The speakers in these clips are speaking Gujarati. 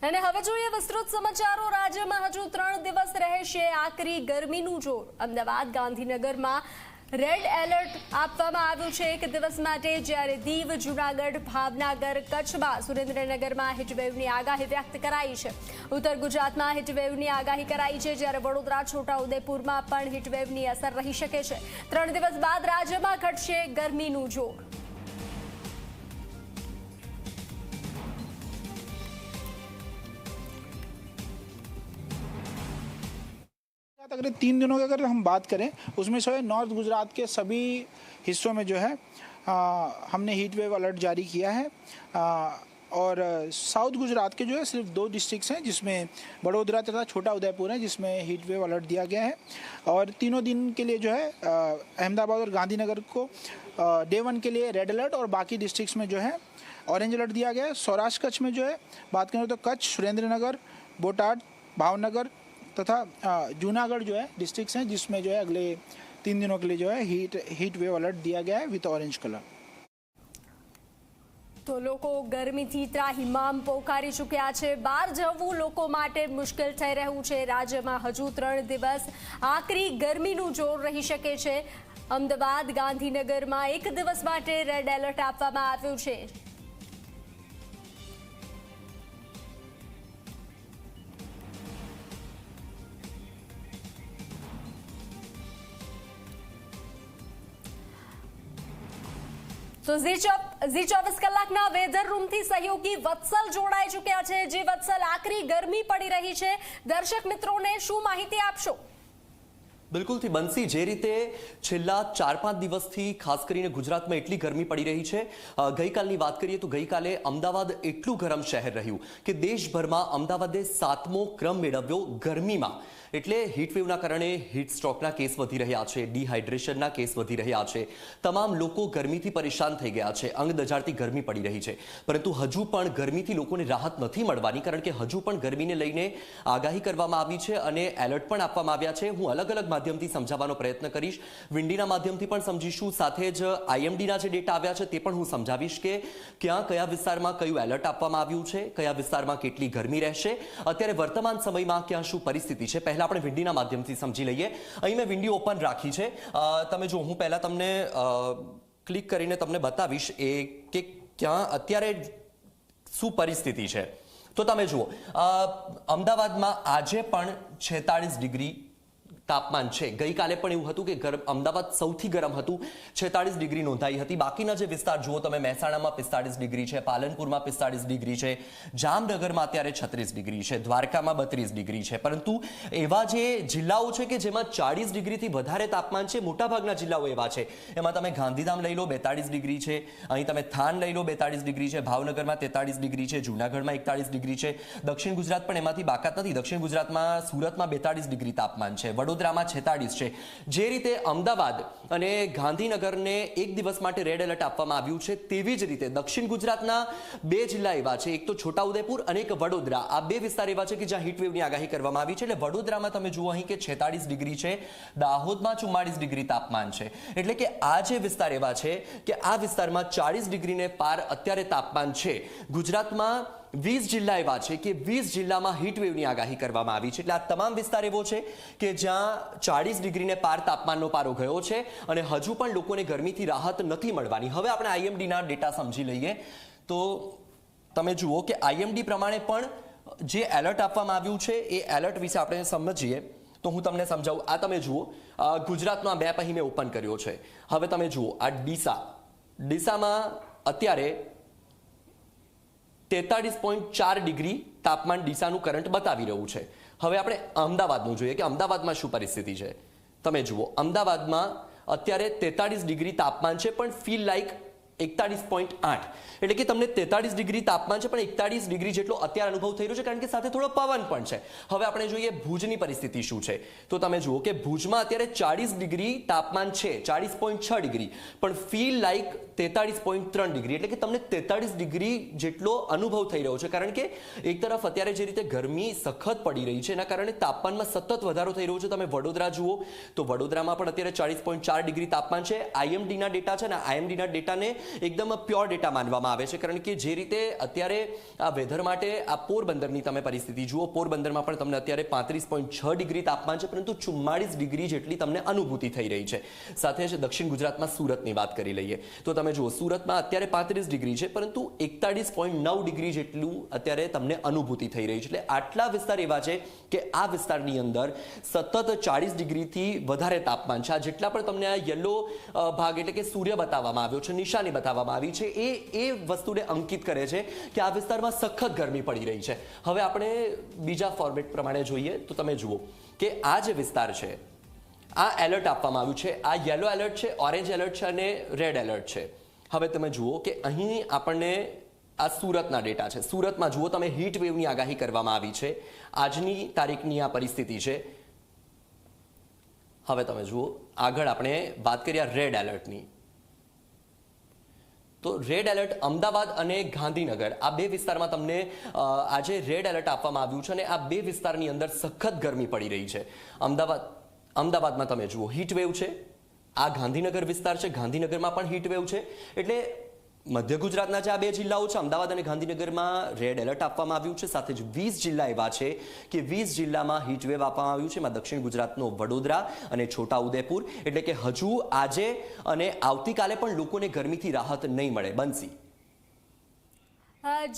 અને હવે જોઈએ વિસ્તૃત સમાચારો। રાજ્યમાં હજુ 3 દિવસ રહેશે આકરી ગરમીનું જોર। અમદાવાદ ગાંધીનગરમાં રેડ એલર્ટ આપવામાં આવ્યું છે એક દિવસ માટે, જ્યારે દીવ, જૂનાગઢ, ભાવનગર, કચ્છમાં, સુરેન્દ્રનગરમાં હીટવેવની આગાહી વ્યક્ત કરાઈ છે। ઉત્તર ગુજરાતમાં હીટવેવની આગાહી કરાઈ છે, જ્યારે વડોદરા, છોટાઉદેપુરમાં પણ હીટવેવની અસર રહી શકે છે। 3 દિવસ બાદ રાજ્યમાં ઘટશે ગરમીનું જોર। अगर 3 दिनों की अगर हम बात करें, उसमें जो है नॉर्थ गुजरात के सभी हिस्सों में जो है हमने हीट वेव अलर्ट जारी किया है। और साउथ गुजरात के जो है सिर्फ 2 डिस्ट्रिक्ट्स हैं जिसमें बड़ोदरा तथा छोटा उदयपुर है, जिसमें हीट वेव अलर्ट दिया गया है। और तीनों दिन के लिए जो है अहमदाबाद और गांधीनगर को डे 1 के लिए रेड अलर्ट और बाकी डिस्ट्रिक्ट्स में जो है ऑरेंज अलर्ट दिया गया है। सौराष्ट्र कच्छ में जो है बात करें तो कच्छ, सुरेंद्रनगर, बोटाड, भावनगर तथा जूनागढ़ जो है डिस्ट्रिक्ट्स हैं जिसमें जो है अगले 3 दिनों के लिए जो है हीट वेव अलर्ट दिया गया है विथ ऑरेंज कलर। तो लोको गरमीथी ત્રાહિમામ પોકારી ચૂક્યા છે। બહાર જવું લોકો માટે મુશ્કેલ થઈ રહ્યું છે। રાજ્યમાં હજુ 3 દિવસ આકરી ગરમીનું જોર રહી શકે છે। અમદાવાદ, ગાંધીનગરમાં એક દિવસ માટે રેડ એલર્ટ આપવામાં આવ્યું છે। તો ઝી 24 કલાકના વેધર રૂમથી સહયોગી વત્સલ જોડાઈ ચૂક્યા છે। જે વત્સલ, આકરી ગરમી પડી રહી છે, દર્શક મિત્રોને શું માહિતી આપશો? બિલકુલથી બંસી, જે રીતે છેલ્લા 4-5 દિવસથી ખાસ કરીને ગુજરાતમાં એટલી ગરમી પડી રહી છે। ગઈકાલની વાત કરીએ તો ગઈકાલે અમદાવાદ એટલું ગરમ શહેર રહ્યું કે દેશભરમાં અમદાવાદે 7મો ક્રમ મેળવ્યો ગરમીમાં। એટલે હીટવેવના કારણે હીટ સ્ટ્રોકના કેસ વધી રહ્યા છે, ડિહાઇડ્રેશનના કેસ વધી રહ્યા છે, તમામ લોકો ગરમીથી પરેશાન થઈ ગયા છે, અંગ દજાડતી ગરમી પડી રહી છે। પરંતુ હજુ પણ ગરમીથી લોકોને રાહત નથી મળવાની, કારણ કે હજુ પણ ગરમીને લઈને આગાહી કરવામાં આવી છે અને એલર્ટ પણ આપવામાં આવ્યા છે। હું અલગ અલગ માધ્યમથી સમજાવવાનો પ્રયત્ન કરીશ, વિન્ડીના માધ્યમથી પણ સમજીશું, સાથે જ આઈએમડીના જે ડેટા આવ્યા છે તે પણ હું સમજાવીશ કે ક્યાં કયા વિસ્તારમાં કયું એલર્ટ આપવામાં આવ્યું છે, કયા વિસ્તારમાં કેટલી ગરમી રહેશે, અત્યારે વર્તમાન સમયમાં ક્યાં શું પરિસ્થિતિ છે। આપણે વિન્ડીના માધ્યમથી સમજી લઈએ। અહીં મેં વિન્ડી ઓપન રાખી છે, તમે જો, હું પહેલા તમને ક્લિક કરીને તમને બતાવીશ કે ક્યાં અત્યારે શું પરિસ્થિતિ છે। તો તમે જુઓ, અમદાવાદમાં આજે પણ 46 ડિગ્રી તાપમાન છે। ગઈકાલે પણ એવું હતું કે અમદાવાદ સૌથી ગરમ હતું, 46 ડિગ્રી નોંધાઈ હતી। બાકીના જે વિસ્તાર જુઓ તમે, મહેસાણામાં 45 ડિગ્રી છે, પાલનપુરમાં 45 ડિગ્રી છે, જામનગરમાં અત્યારે 36 ડિગ્રી છે, દ્વારકામાં 32 ડિગ્રી છે। પરંતુ એવા જે જિલ્લાઓ છે કે જેમાં 40 ડિગ્રીથી વધારે તાપમાન છે, મોટાભાગના જિલ્લાઓ એવા છે। એમાં તમે ગાંધીધામ લઈ લો, 42 ડિગ્રી છે, અહીં તમે થાન લઈ લો, 42 ડિગ્રી છે, ભાવનગરમાં 43 ડિગ્રી છે, જૂનાગઢમાં 41 ડિગ્રી છે, દક્ષિણ ગુજરાત પણ એમાંથી બાકાત નથી, દક્ષિણ ગુજરાતમાં સુરતમાં 42 ડિગ્રી તાપમાન છે, વડોદરામાં 46 છે। જે રીતે અમદાવાદ અને ગાંધીનગરને એક દિવસ માટે રેડ એલર્ટ આપવામાં આવ્યું છે, તેવી જ રીતે દક્ષિણ ગુજરાતના 2 જિલ્લા એવા છે, એક તો છોટાઉદેપુર અને એક વડોદરા। આ 2 વિસ્તાર એવા છે કે જ્યાં હીટવેવની આગાહી કરવામાં આવી છે। એટલે વડોદરામાં તમે જુઓ અહીં કે 46 ડિગ્રી છે, દાહોદમાં 44 ડિગ્રી તાપમાન છે। એટલે કે આ જે વિસ્તાર એવા છે કે આ વિસ્તારમાં 40 ડિગ્રીને પાર અત્યારે તાપમાન છે। ગુજરાતમાં 20 જિલ્લા એવા છે કે 20 જિલ્લામાં હીટવેવની આગાહી કરવામાં આવી છે। એટલે આ તમામ વિસ્તાર એવો છે કે જ્યાં 40 ડિગ્રીને પાર તાપમાનનો પારો ગયો છે અને હજુ પણ લોકોને ગરમીથી રાહત નથી મળવાની। હવે આપણે આઈએમડીના ડેટા સમજી લઈએ તો તમે જુઓ કે આઈએમડી પ્રમાણે પણ જે એલર્ટ આપવામાં આવ્યું છે એ એલર્ટ વિશે આપણે સમજીએ તો હું તમને સમજાવું। આ તમે જુઓ, ગુજરાતનો આ મેપ અહીં મેં ઓપન કર્યો છે। હવે તમે જુઓ, આ ડીસામાં અત્યારે 43.4 ડિગ્રી તાપમાન ડીસાનું કરંટ બતાવી રહ્યું છે। હવે આપણે અમદાવાદનું જોઈએ કે અમદાવાદમાં શું પરિસ્થિતિ છે। તમે જુઓ, અમદાવાદમાં અત્યારે 43 ડિગ્રી તાપમાન છે, પણ ફીલ લાઈક 41.8, એટલે કે તમને 43 ડિગ્રી તાપમાન છે પણ 41 ડિગ્રી જેટલો અત્યારે અનુભવ થઈ રહ્યો છે, કારણ કે સાથે થોડો પવન પણ છે। હવે આપણે જોઈએ ભુજની પરિસ્થિતિ શું છે, તો તમે જુઓ કે ભુજમાં અત્યારે 40 ડિગ્રી તાપમાન છે, 40.6 ડિગ્રી, પણ ફીલ લાઈક 43.3 ડિગ્રી, એટલે કે તમને 43 ડિગ્રી જેટલો અનુભવ થઈ રહ્યો છે। કારણ કે એક તરફ અત્યારે જે રીતે ગરમી સખત પડી રહી છે, એના કારણે તાપમાનમાં સતત વધારો થઈ રહ્યો છે। તમે વડોદરા જુઓ તો વડોદરામાં પણ અત્યારે 40.4 ડિગ્રી તાપમાન છે। આઈએમડીના ડેટા છે ને, આઈએમડીના ડેટાને એકદમ પ્યોર ડેટા માનવામાં આવે છે, કારણ કે જે રીતે અત્યારે આ વેધર માટે આ પોરબંદરની તમે પરિસ્થિતિ જુઓ. પોરબંદરમાં પણ તમને અત્યારે 35.6 ડિગ્રી તાપમાન છે, પરંતુ 44 ડિગ્રી જેટલી તમને અનુભૂતિ થઈ રહી છે. સાથે જ દક્ષિણ ગુજરાતમાં સુરતની વાત કરી લઈએ તો તમે જુઓ, સુરતમાં અત્યારે 35 ડિગ્રી છે, પરંતુ 41.9 ડિગ્રી જેટલું અત્યારે તમને અનુભૂતિ થઈ રહી છે. એટલે આટલા વિસ્તાર એવા છે કે આ વિસ્તારની અંદર સતત 40 ડિગ્રીથી વધારે તાપમાન છે. આ જેટલા પણ તમને આ યલો ભાગ એટલે કે સૂર્ય બતાવવામાં આવ્યો છે, નિશાની બતાવવામાં આવી છે, એ વસ્તુને અંકિત કરે છે કે આ વિસ્તારમાં સખત ગરમી પડી રહી છે. હવે આપણે બીજા ફોર્મેટ પ્રમાણે જોઈએ તો તમે જુઓ કે આ જે વિસ્તાર છે, આ એલર્ટ આપવામાં આવ્યું છે. આ યલો એલર્ટ છે, ઓરેન્જ એલર્ટ છે અને રેડ એલર્ટ છે. હવે તમે જુઓ કે અહીં આપણને આ સુરતના ડેટા છે. સુરતમાં જુઓ તમે, હીટ વેવની આગાહી કરવામાં આવી છે. આજની તારીખની આ પરિસ્થિતિ છે. હવે તમે જુઓ, આગળ આપણે વાત કરીએ રેડ એલર્ટની. તો રેડ એલર્ટ અમદાવાદ અને ગાંધીનગર, આ બે વિસ્તારમાં તમને આજે રેડ એલર્ટ આપવામાં આવ્યું છે અને આ બે વિસ્તારની અંદર સખત ગરમી પડી રહી છે. અમદાવાદમાં તમે જુઓ હીટ વેવ છે. આ ગાંધીનગર વિસ્તાર છે, ગાંધીનગરમાં પણ હીટ વેવ છે. એટલે મધ્ય ગુજરાતના જે આ બે જિલ્લાઓ છે, અમદાવાદ અને ગાંધીનગરમાં રેડ એલર્ટ આપવામાં આવ્યું છે. સાથે જ 20 જિલ્લા એવા છે કે 20 જિલ્લામાં હીટવેવ આપવામાં આવ્યું છે. એમાં દક્ષિણ ગુજરાતનો વડોદરા અને છોટાઉદેપુર. એટલે કે હજુ આજે અને આવતીકાલે પણ લોકોને ગરમીથી રાહત નહીં મળે. બંસી.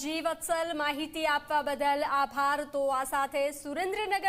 જી વત્સલ, માહિતી આપવા બદલ આભાર. તો આ સાથે સુરેન્દ્રનગર